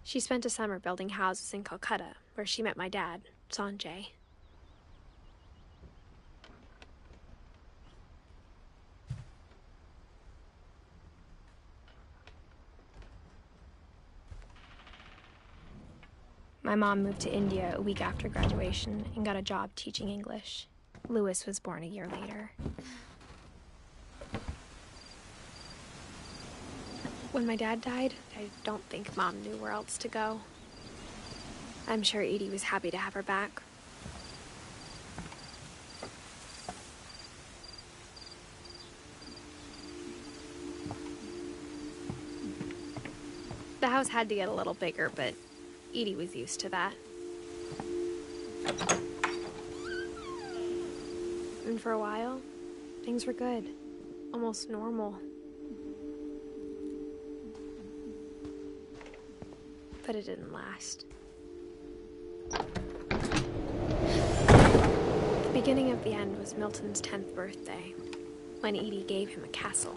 S2: She spent a summer building houses in Calcutta, where she met my dad, Sanjay. My mom moved to India a week after graduation and got a job teaching English. Louis was born a year later. When my dad died, I don't think Mom knew where else to go. I'm sure Edie was happy to have her back. The house had to get a little bigger, but Edie was used to that. And for a while, things were good. Almost normal. But it didn't last. The beginning of the end was Milton's 10th birthday, when Edie gave him a castle.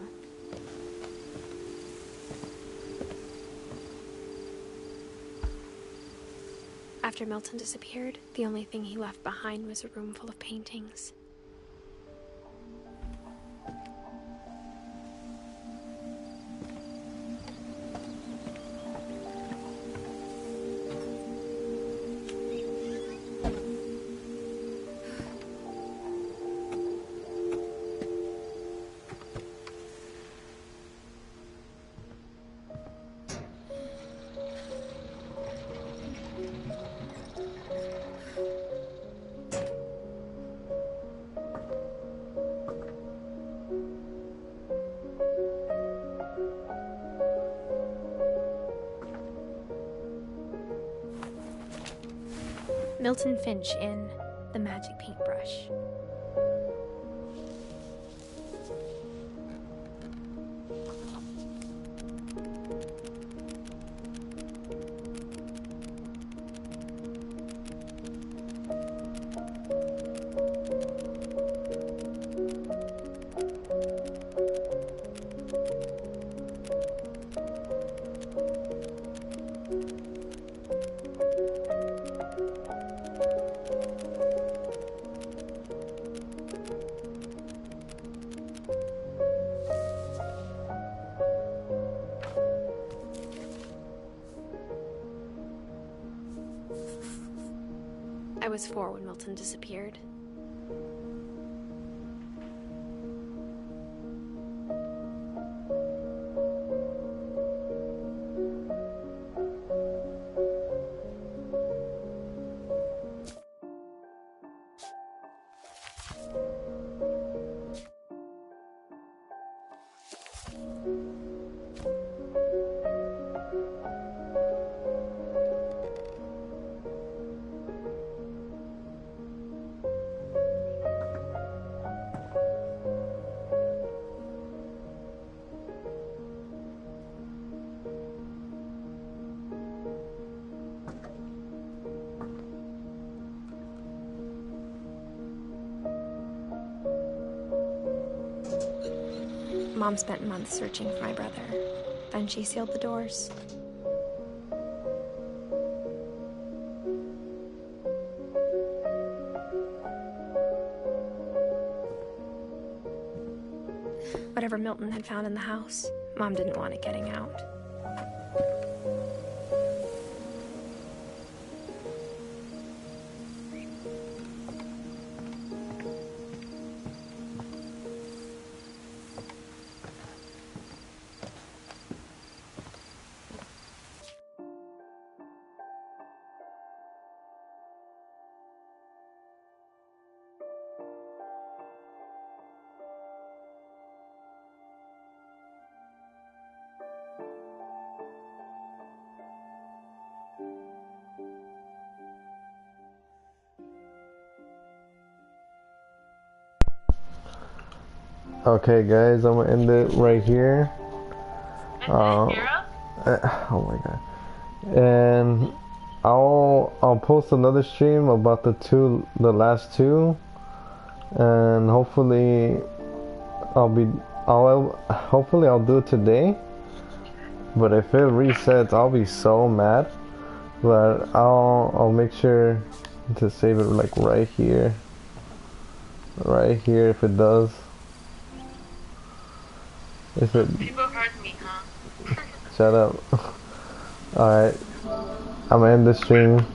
S2: After Milton disappeared, the only thing he left behind was a room full of paintings. Milton Finch in The Magic Paintbrush. I was 4 when Milton disappeared. Mom spent months searching for my brother. Then she sealed the doors. whatever Milton had found in the house. Mom didn't want it getting out.
S1: Okay guys, I'm gonna end it right here. Oh my god. And I'll post another stream about the last two, and hopefully I'll do it today. But if it resets, I'll be so mad. But I'll make sure to save it like right here if it does. If it
S14: People heard me, huh?
S1: shut up. Alright, I'm gonna end the stream.